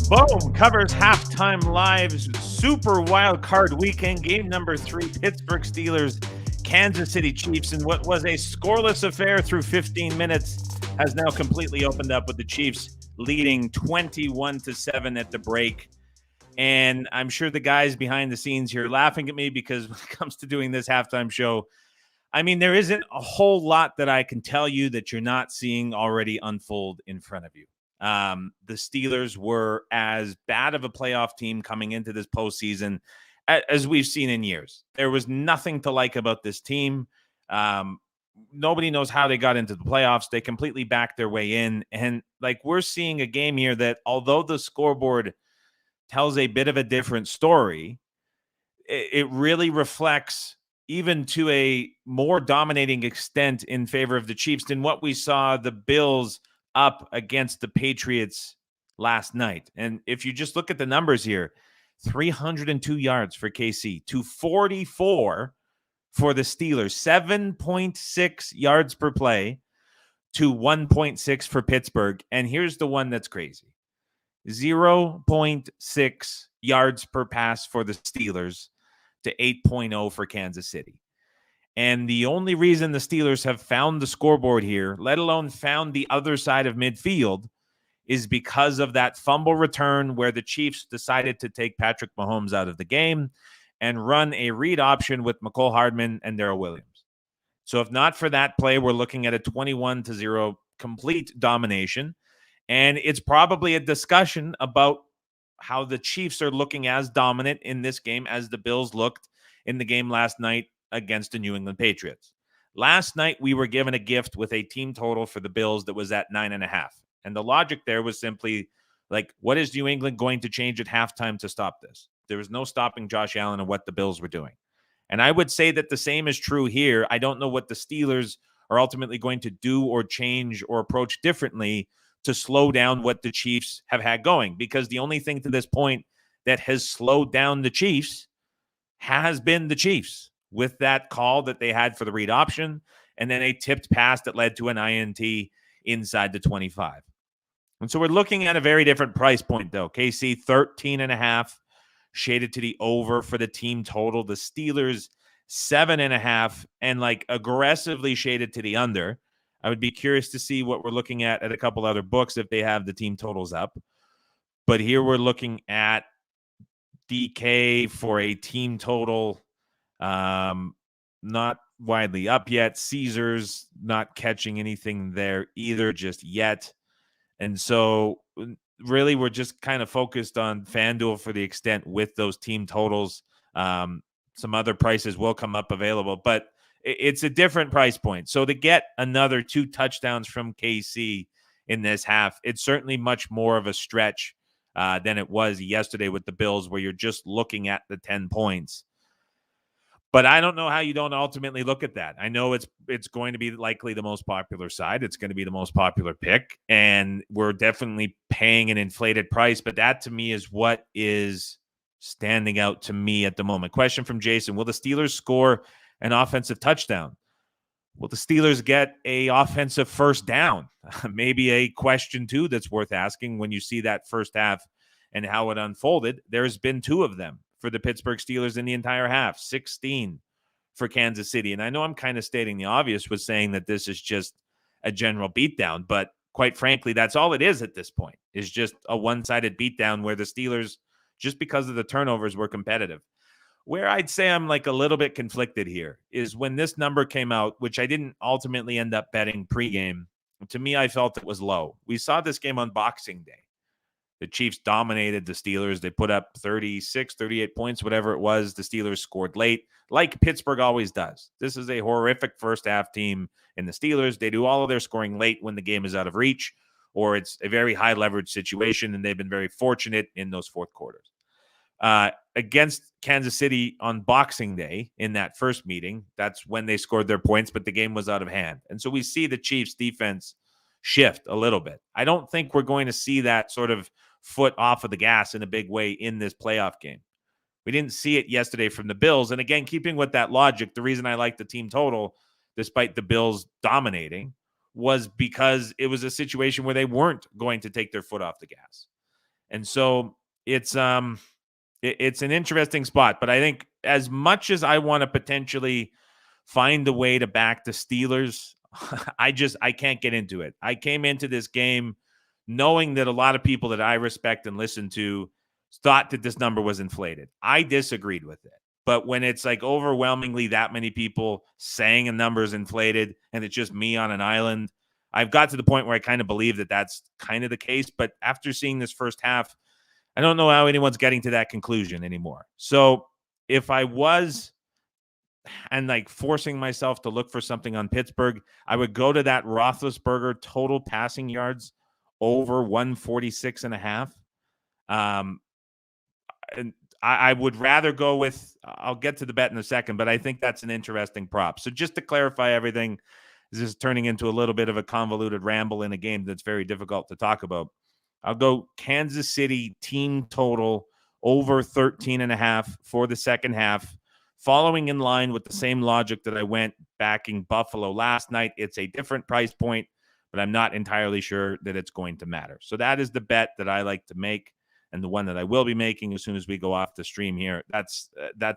Boom covers halftime live's Super Wild Card Weekend game number 3, Pittsburgh Steelers, Kansas City Chiefs, and what was a scoreless affair through 15 minutes has now completely opened up with the Chiefs leading 21-7 at the break. And I'm sure the guys behind the scenes here laughing at me because when it comes to doing this halftime show, I mean, there isn't a whole lot that I can tell you that you're not seeing already unfold in front of you. The Steelers were as bad of a playoff team coming into this postseason as we've seen in years. There was nothing to like about this team. Nobody knows how they got into the playoffs. They completely backed their way in. And like we're seeing a game here that although the scoreboard tells a bit of a different story, it really reflects even to a more dominating extent in favor of the Chiefs than what we saw the Bills up against the Patriots last night. And if you just look at the numbers here, 302 yards for KC, 244 for the Steelers, 7.6 yards per play to 1.6 for Pittsburgh. And here's the one that's crazy. 0.6 yards per pass for the Steelers to 8.0 for Kansas City. And the only reason the Steelers have found the scoreboard here, let alone found the other side of midfield, is because of that fumble return where the Chiefs decided to take Patrick Mahomes out of the game and run a read option with McCole Hardman and Darrell Williams. So if not for that play, we're looking at a 21-0 complete domination. And it's probably a discussion about how the Chiefs are looking as dominant in this game as the Bills looked in the game last night against the New England Patriots. Last night, we were given a gift with a team total for the Bills that was at 9.5. And the logic there was simply like, what is New England going to change at halftime to stop this? There was no stopping Josh Allen and what the Bills were doing. And I would say that the same is true here. I don't know what the Steelers are ultimately going to do or change or approach differently to slow down what the Chiefs have had going, because the only thing to this point that has slowed down the Chiefs has been the Chiefs with that call that they had for the read option and then a tipped pass that led to an INT inside the 25. And so we're looking at a very different price point, though. KC 13.5 shaded to the over for the team total. The Steelers 7.5 and like aggressively shaded to the under. I would be curious to see what we're looking at a couple other books if they have the team totals up. But here we're looking at DK for a team total not widely up yet. Caesars not catching anything there either just yet. And so really we're just kind of focused on FanDuel for the extent with those team totals. Some other prices will come up available, but it's a different price point. So to get another 2 touchdowns from KC in this half, it's certainly much more of a stretch than it was yesterday with the Bills, where you're just looking at the 10 points. But I don't know how you don't ultimately look at that. I know it's going to be likely the most popular side. It's going to be the most popular pick, and we're definitely paying an inflated price. But that, to me, is what is standing out to me at the moment. Question from Jason: will the Steelers score an offensive touchdown? Will the Steelers get a offensive first down? Maybe a question, too, that's worth asking when you see that first half and how it unfolded. There's been 2 of them for the Pittsburgh Steelers in the entire half, 16 for Kansas City. And I know I'm kind of stating the obvious with saying that this is just a general beatdown, but quite frankly, that's all it is at this point, is just a one-sided beatdown where the Steelers, just because of the turnovers, were competitive. Where I'd say I'm like a little bit conflicted here is when this number came out, which I didn't ultimately end up betting pregame. To me, I felt it was low. We saw this game on Boxing Day. The Chiefs dominated the Steelers. They put up 36, 38 points, whatever it was. The Steelers scored late, like Pittsburgh always does. This is a horrific first-half team in the Steelers. They do all of their scoring late when the game is out of reach, or it's a very high-leverage situation, and they've been very fortunate in those fourth quarters. Against Kansas City on Boxing Day in that first meeting, that's when they scored their points, but the game was out of hand. And so we see the Chiefs defense shift a little bit. I don't think we're going to see that sort of foot off of the gas in a big way in this playoff game. We didn't see it yesterday from the Bills. And again, keeping with that logic, the reason I like the team total, despite the Bills dominating, was because it was a situation where they weren't going to take their foot off the gas. And so it's it's an interesting spot. But I think as much as I want to potentially find a way to back the Steelers, I can't get into it. I came into this game knowing that a lot of people that I respect and listen to thought that this number was inflated. I disagreed with it. But when it's like overwhelmingly that many people saying a number is inflated and it's just me on an island, I've got to the point where I kind of believe that that's kind of the case. But after seeing this first half, I don't know how anyone's getting to that conclusion anymore. So if I was and like forcing myself to look for something on Pittsburgh, I would go to that Roethlisberger total passing yards over 146 and a half. And I would rather go with, I'll get to the bet in a second, but I think that's an interesting prop. So just to clarify everything, this is turning into a little bit of a convoluted ramble in a game that's very difficult to talk about. I'll go Kansas City team total over 13 and a half for the second half, following in line with the same logic that I went backing Buffalo last night. It's a different price point, but I'm not entirely sure that it's going to matter. So that is the bet that I like to make, and the one that I will be making as soon as we go off the stream here. That's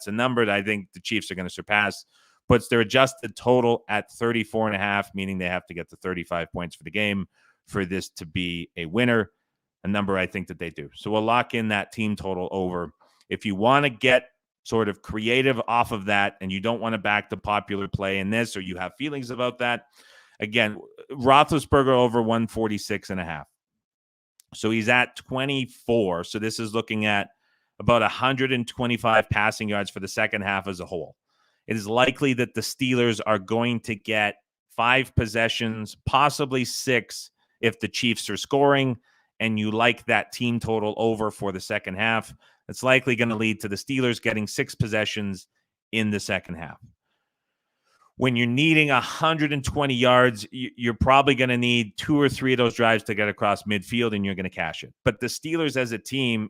a number that I think the Chiefs are going to surpass. Puts their adjusted total at 34 and a half, meaning they have to get to 35 points for the game for this to be a winner, a number I think that they do. So we'll lock in that team total over. If you want to get sort of creative off of that and you don't want to back the popular play in this, or you have feelings about that, again, Roethlisberger over 146 and a half. So he's at 24. So this is looking at about 125 passing yards for the second half as a whole. It is likely that the Steelers are going to get 5 possessions, possibly 6 if the Chiefs are scoring, and you like that team total over for the second half. It's likely going to lead to the Steelers getting 6 possessions in the second half. When you're needing 120 yards, you're probably going to need 2 or 3 of those drives to get across midfield, and you're going to cash it. But the Steelers as a team,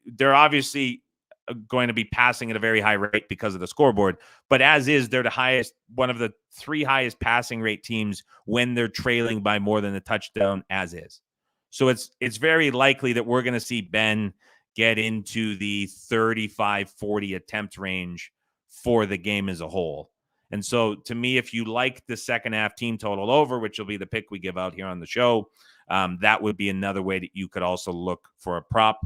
they're obviously going to be passing at a very high rate because of the scoreboard. But as is, they're the highest, one of the 3 highest passing rate teams when they're trailing by more than a touchdown as is. So it's very likely that we're going to see Ben get into the 35-40 attempt range for the game as a whole. And so to me, if you like the second half team total over, which will be the pick we give out here on the show, that would be another way that you could also look for a prop.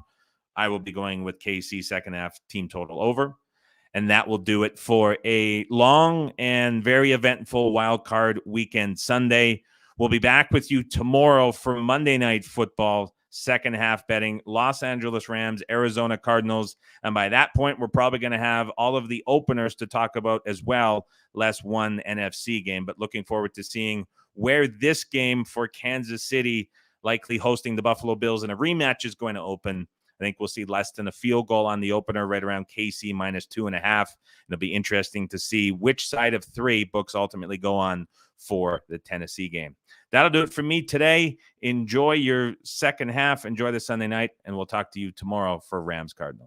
I will be going with KC second half team total over. And that will do it for a long and very eventful wild card weekend Sunday. We'll be back with you tomorrow for Monday Night Football, second half betting, Los Angeles Rams, Arizona Cardinals. And by that point, we're probably going to have all of the openers to talk about as well, less one NFC game. But looking forward to seeing where this game for Kansas City, likely hosting the Buffalo Bills in a rematch, is going to open. I think we'll see less than a field goal on the opener, right around KC minus 2.5. It'll be interesting to see which side of 3 books ultimately go on for the Tennessee game. That'll do it for me today. Enjoy your second half. Enjoy the Sunday night, and we'll talk to you tomorrow for Rams Cardinals.